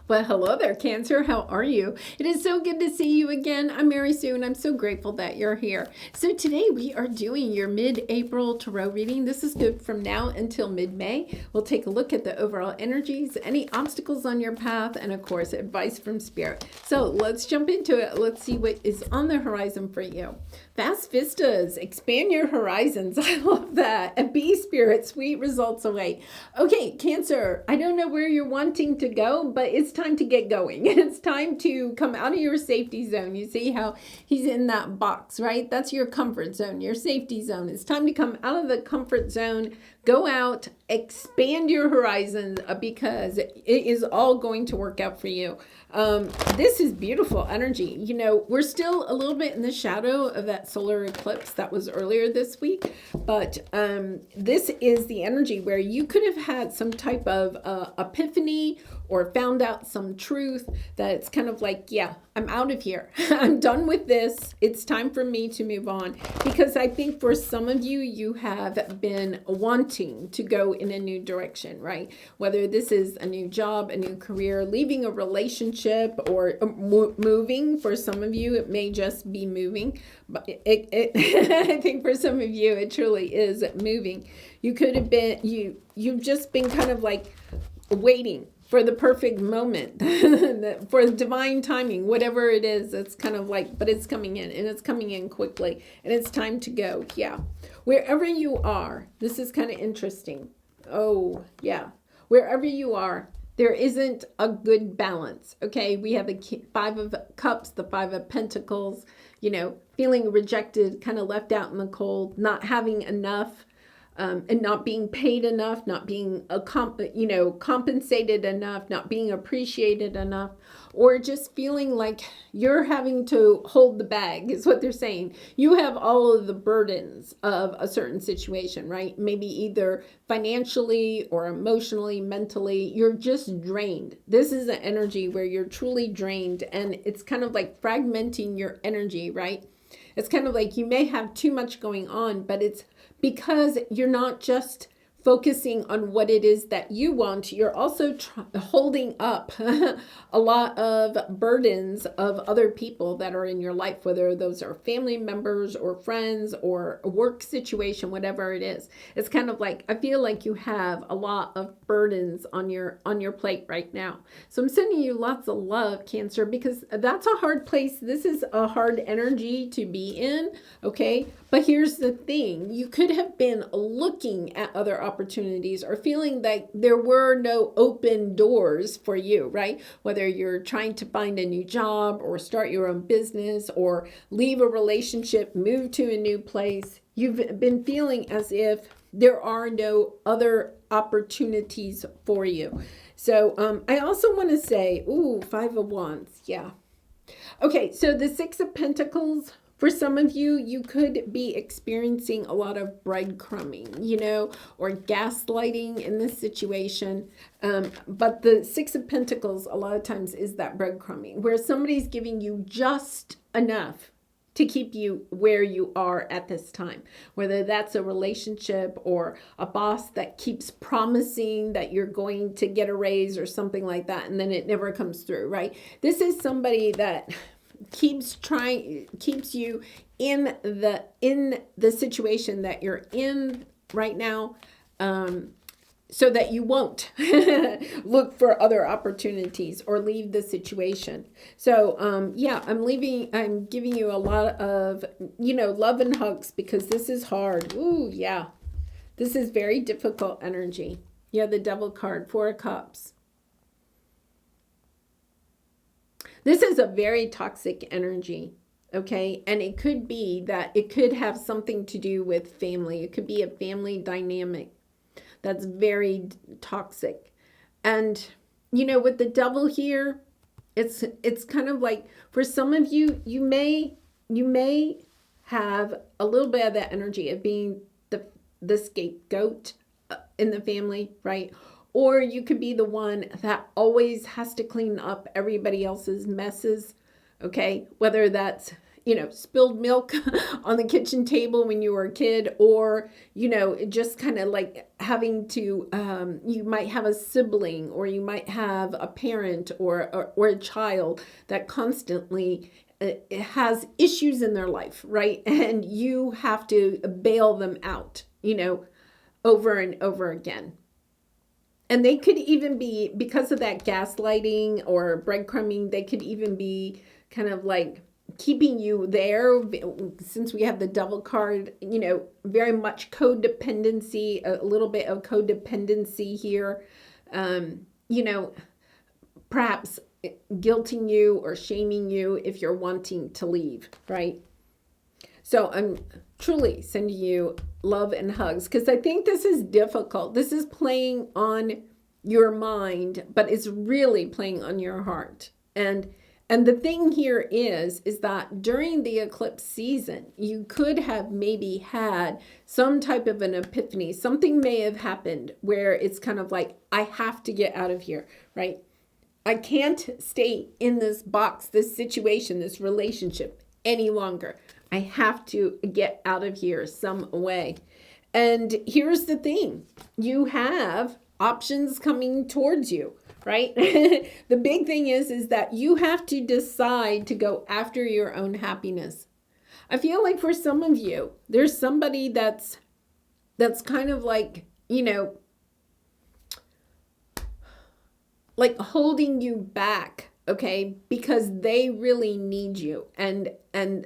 Well, hello there, Cancer. How are you? It is so good to see you again. I'm Mary Sue, and I'm so grateful that you're here. So today we are doing your mid-April tarot reading. This is good from now until mid-May. We'll take a look at the overall energies, any obstacles on your path, and of course, advice from Spirit. So let's jump into it. Let's see what is on the horizon for you. Vast vistas, expand your horizons. I love that. And be Spirit, sweet results await. Okay, Cancer, I don't know where you're wanting to go, but it's time to get going. It's time to come out of your safety zone. You see how he's in that box, right? That's your comfort zone, your safety zone. It's time to come out of the comfort zone, go out, expand your horizons because it is all going to work out for you. This is beautiful energy. You know, we're still a little bit in the shadow of that solar eclipse that was earlier this week, but this is the energy where you could have had some type of epiphany or found out some truth that it's kind of like, yeah, I'm out of here. I'm done with this. It's time for me to move on. Because I think for some of you, you have been wanting to go in a new direction, right? Whether this is a new job, a new career, leaving a relationship, or moving. For some of you, it may just be moving. But I think for some of you, it truly is moving. You could have been, you've just been kind of like waiting for the perfect moment, for divine timing, whatever it is. It's kind of like, but it's coming in, and it's coming in quickly, and it's time to go. Yeah. Wherever you are, this is kind of interesting. Oh, yeah. Wherever you are, there isn't a good balance. Okay. We have the Five of Cups, the Five of Pentacles, you know, feeling rejected, kind of left out in the cold, not having enough. And not being paid enough, not being compensated enough, not being appreciated enough, or just feeling like you're having to hold the bag is what they're saying. You have all of the burdens of a certain situation, right? Maybe either financially or emotionally, mentally, you're just drained. This is an energy where you're truly drained, and it's kind of like fragmenting your energy, right? It's kind of like you may have too much going on, but it's because you're not just focusing on what it is that you want, you're also holding up a lot of burdens of other people that are in your life, whether those are family members or friends or a work situation, whatever it is. It's kind of like, I feel like you have a lot of burdens on your plate right now. So I'm sending you lots of love, Cancer, because that's a hard place. This is a hard energy to be in, okay? But here's the thing. You could have been looking at other opportunities or feeling that there were no open doors for you, right? Whether you're trying to find a new job or start your own business or leave a relationship, move to a new place, you've been feeling as if there are no other opportunities for you. So I also want to say, ooh, Five of Wands. Yeah. Okay, so the Six of Pentacles. For some of you, you could be experiencing a lot of breadcrumbing, you know, or gaslighting in this situation. But the Six of Pentacles, a lot of times, is that breadcrumbing, where somebody's giving you just enough to keep you where you are at this time, whether that's a relationship or a boss that keeps promising that you're going to get a raise or something like that, and then it never comes through, right? This is somebody that keeps you in the situation that you're in right now, so that you won't look for other opportunities or leave the situation. So yeah, I'm giving you a lot of, love and hugs, because this is hard. Ooh, yeah. This is very difficult energy. Yeah, the Devil card, Four of Cups. This is a very toxic energy, okay? And it could be that it could have something to do with family. It could be a family dynamic that's very toxic. And, with the Devil here, it's kind of like, for some of you, you may have a little bit of that energy of being the scapegoat in the family, right? Or you could be the one that always has to clean up everybody else's messes, okay? Whether that's spilled milk on the kitchen table when you were a kid, or, just kind of like having to, you might have a sibling, or you might have a parent or a child that constantly has issues in their life, right? And you have to bail them out, over and over again. And they could even be, because of that gaslighting or breadcrumbing, they could even be kind of like keeping you there, since we have the devil card, very much codependency, a little bit of codependency here, perhaps guilting you or shaming you if you're wanting to leave, right? So I'm truly sending you love and hugs, because I think this is difficult. This is playing on your mind, but it's really playing on your heart. And the thing here is that during the eclipse season, you could have maybe had some type of an epiphany. Something may have happened where it's kind of like, I have to get out of here, right? I can't stay in this box, this situation, this relationship any longer. I have to get out of here some way. And here's the thing. You have options coming towards you, right? The big thing is that you have to decide to go after your own happiness. I feel like for some of you, there's somebody that's kind of like, like holding you back, okay? Because they really need you. And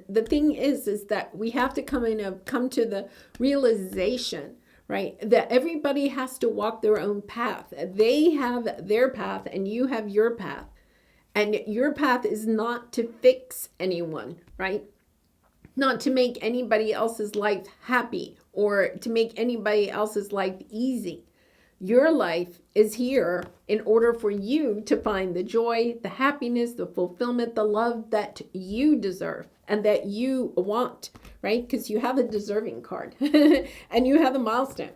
the thing is that we have to come to the realization, right, that everybody has to walk their own path. They have their path and you have your path. And your path is not to fix anyone, right? Not to make anybody else's life happy or to make anybody else's life easy. Your life is here in order for you to find the joy, the happiness, the fulfillment, the love that you deserve and that you want, right? Because you have a deserving card and you have a milestone.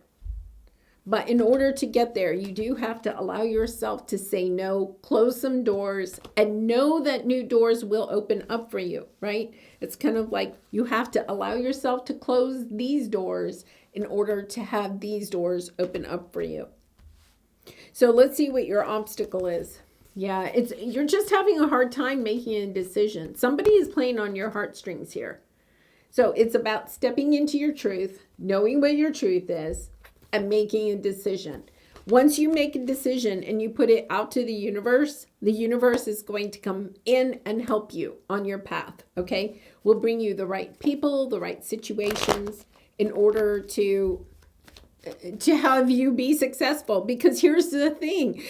But in order to get there, you do have to allow yourself to say no, close some doors, and know that new doors will open up for you, right? It's kind of like you have to allow yourself to close these doors in order to have these doors open up for you. So let's see what your obstacle is. Yeah, you're just having a hard time making a decision. Somebody is playing on your heartstrings here. So it's about stepping into your truth, knowing what your truth is, and making a decision. Once you make a decision and you put it out to the universe is going to come in and help you on your path, okay? We'll bring you the right people, the right situations in order to have you be successful. Because here's the thing,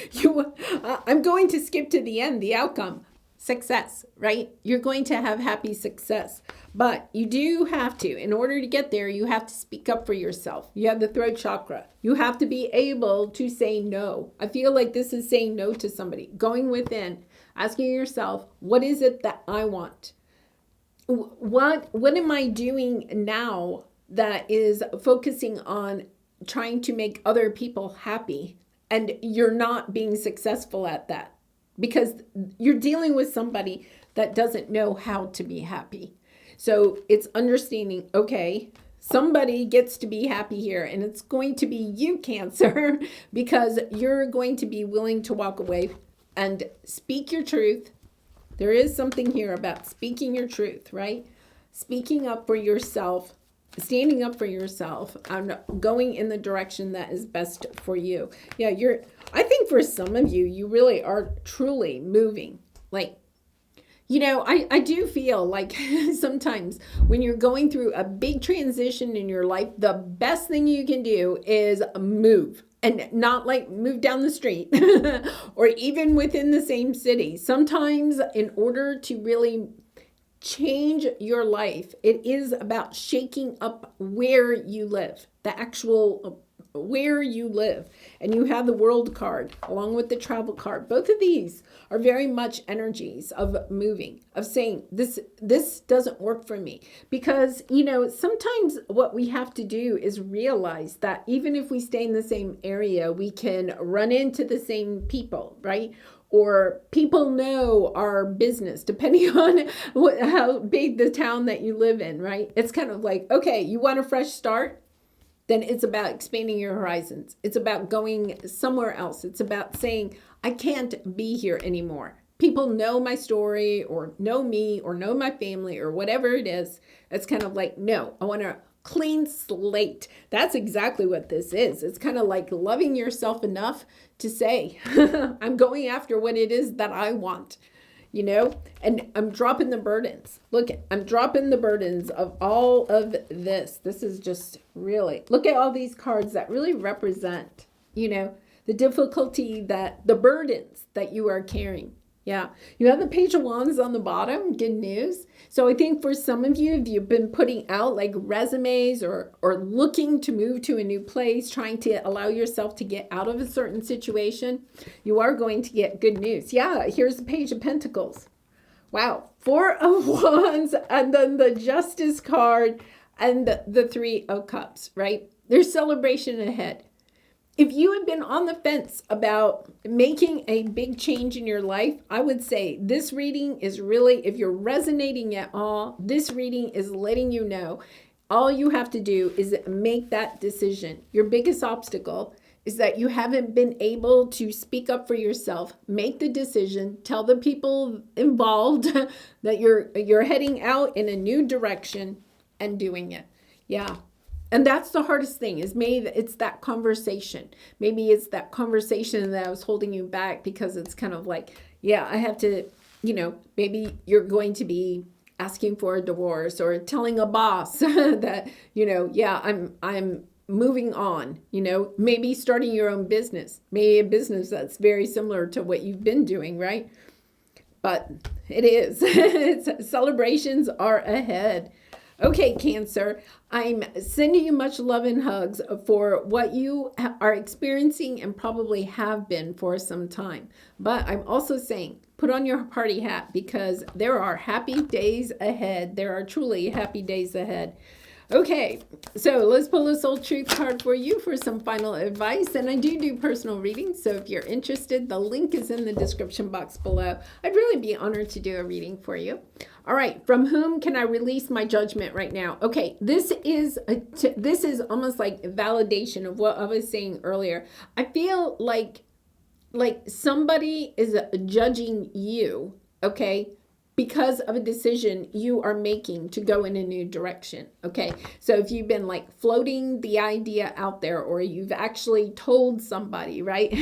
I'm going to skip to the end, the outcome, success, right? You're going to have happy success, but you do have to, in order to get there, you have to speak up for yourself. You have the throat chakra. You have to be able to say no. I feel like this is saying no to somebody, going within, asking yourself, what is it that I want? What am I doing now that is focusing on trying to make other people happy, and you're not being successful at that because you're dealing with somebody that doesn't know how to be happy. So it's understanding, okay, somebody gets to be happy here, and it's going to be you, Cancer, because you're going to be willing to walk away and speak your truth. There is something here about speaking your truth, right? Speaking up for yourself, standing up for yourself, and going in the direction that is best for you. Yeah, I think for some of you, you really are truly moving. Like, I do feel like sometimes when you're going through a big transition in your life, the best thing you can do is move. And not like move down the street or even within the same city. Sometimes in order to really change your life, it is about shaking up where you live, the actual where you live. And you have the world card along with the travel card. Both of these are very much energies of moving, of saying this doesn't work for me. Because, sometimes what we have to do is realize that even if we stay in the same area, we can run into the same people, right? or people know our business, depending on how big the town that you live in, right? It's kind of like, okay, you want a fresh start? Then it's about expanding your horizons. It's about going somewhere else. It's about saying, I can't be here anymore. People know my story or know me or know my family or whatever it is. It's kind of like, no, I want a clean slate. That's exactly what this is. It's kind of like loving yourself enough to say, I'm going after what it is that I want. And I'm dropping the burdens. Look, I'm dropping the burdens of all of this. This is just really, look at all these cards that really represent, the difficulty the burdens that you are carrying. Yeah. You have the Page of Wands on the bottom. Good news. So I think for some of you, if you've been putting out like resumes or looking to move to a new place, trying to allow yourself to get out of a certain situation, you are going to get good news. Yeah. Here's the Page of Pentacles. Wow. 4 of Wands and then the Justice card and the 3 of Cups, right? There's celebration ahead. If you have been on the fence about making a big change in your life, I would say this reading is really, if you're resonating at all, this reading is letting you know all you have to do is make that decision. Your biggest obstacle is that you haven't been able to speak up for yourself, make the decision, tell the people involved that you're heading out in a new direction and doing it. Yeah. And that's the hardest thing is maybe it's that conversation. Maybe it's that conversation that was holding you back because it's kind of like, yeah, I have to, maybe you're going to be asking for a divorce or telling a boss that, yeah, I'm moving on, maybe starting your own business, maybe a business that's very similar to what you've been doing, right? But it is. Celebrations are ahead. Okay, Cancer, I'm sending you much love and hugs for what you are experiencing and probably have been for some time. But I'm also saying, put on your party hat because there are happy days ahead. There are truly happy days ahead. Okay, so let's pull a soul truth card for you for some final advice. And I do personal readings, so if you're interested, the link is in the description box below. I'd really be honored to do a reading for you. All right, from whom can I release my judgment right now? Okay, this is almost like validation of what I was saying earlier. I feel like somebody is judging you, okay, because of a decision you are making to go in a new direction. Okay, so if you've been like floating the idea out there or you've actually told somebody, right?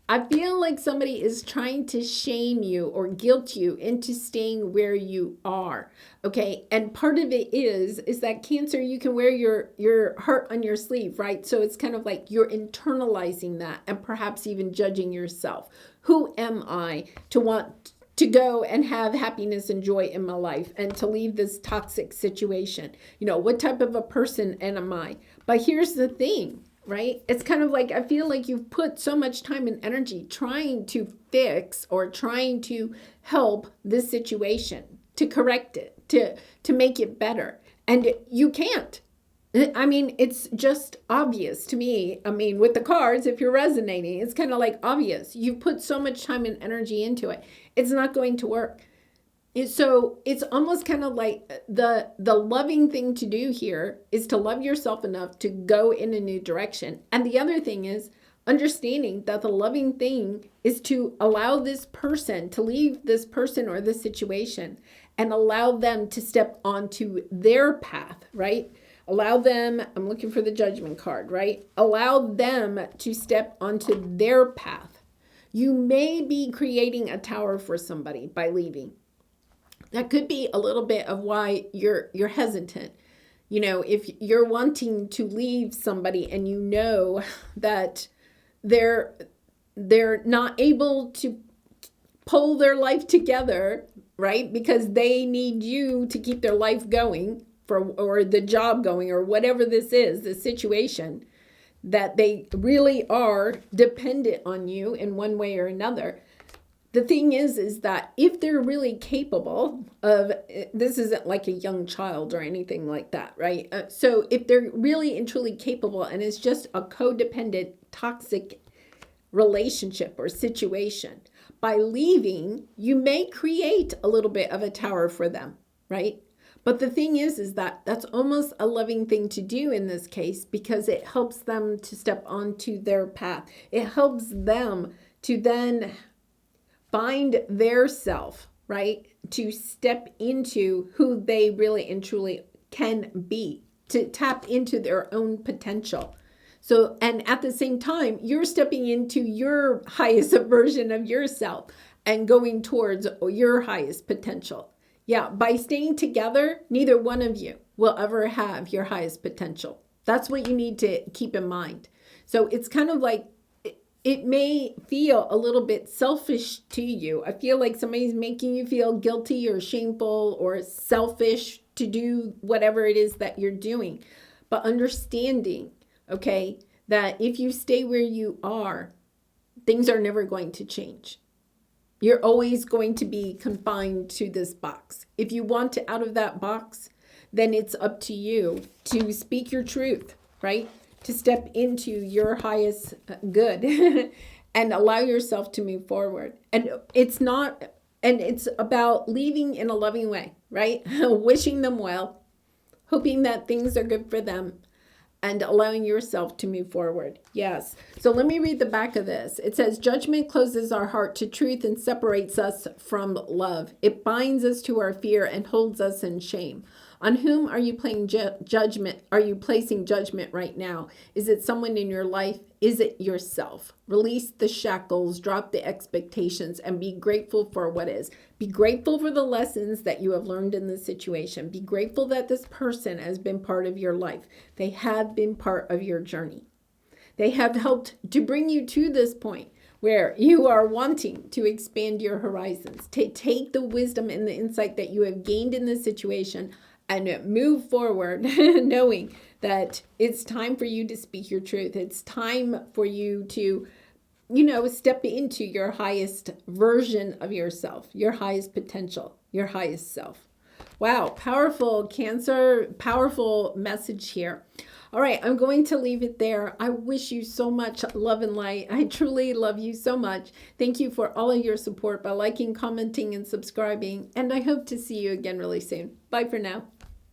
I feel like somebody is trying to shame you or guilt you into staying where you are. Okay, and part of it is that Cancer, you can wear your heart on your sleeve, right? So it's kind of like you're internalizing that and perhaps even judging yourself. Who am I to want to go and have happiness and joy in my life and to leave this toxic situation? What type of a person am I? But here's the thing, right? It's kind of like, I feel like you've put so much time and energy trying to fix or trying to help this situation, to correct it, to make it better. And you can't. I mean, it's just obvious to me. I mean, with the cards, if you're resonating, it's kind of like obvious. You've put so much time and energy into it. It's not going to work. So it's almost kind of like the loving thing to do here is to love yourself enough to go in a new direction. And the other thing is understanding that the loving thing is to allow this person to leave this person or this situation and allow them to step onto their path, right? Allow them, I'm looking for the Judgment card, right? Allow them to step onto their path. You may be creating a tower for somebody by leaving. That could be a little bit of why you're hesitant. If you're wanting to leave somebody and you know that they're not able to pull their life together, right? Because they need you to keep their life going or the job going or whatever this is, the situation, that they really are dependent on you in one way or another. The thing is that if they're really capable of, this isn't like a young child or anything like that, right? So if they're really and truly capable and it's just a codependent, toxic relationship or situation, by leaving, you may create a little bit of a tower for them, right? But the thing is that that's almost a loving thing to do in this case, because it helps them to step onto their path. It helps them to then find their self, right? To step into who they really and truly can be, to tap into their own potential. So, and at the same time, you're stepping into your highest version of yourself and going towards your highest potential. Yeah, by staying together, neither one of you will ever have your highest potential. That's what you need to keep in mind. So it's kind of like, it may feel a little bit selfish to you. I feel like somebody's making you feel guilty or shameful or selfish to do whatever it is that you're doing. But understanding, okay, that if you stay where you are, things are never going to change. You're always going to be confined to this box. If you want to out of that box, then it's up to you to speak your truth, right? To step into your highest good and allow yourself to move forward. And it's about leaving in a loving way, right? Wishing them well, hoping that things are good for them, and allowing yourself to move forward. Yes. So let me read the back of this. It says, judgment closes our heart to truth and separates us from love. It binds us to our fear and holds us in shame. On whom are you playing judgment? Are you placing judgment right now? Is it someone in your life? Is it yourself? Release the shackles, drop the expectations, and be grateful for what is. Be grateful for the lessons that you have learned in this situation. Be grateful that this person has been part of your life. They have been part of your journey. They have helped to bring you to this point where you are wanting to expand your horizons, to take the wisdom and the insight that you have gained in this situation and move forward knowing that it's time for you to speak your truth. It's time for you to, step into your highest version of yourself, your highest potential, your highest self. Wow, powerful Cancer, powerful message here. All right, I'm going to leave it there. I wish you so much love and light. I truly love you so much. Thank you for all of your support by liking, commenting, and subscribing. And I hope to see you again really soon. Bye for now.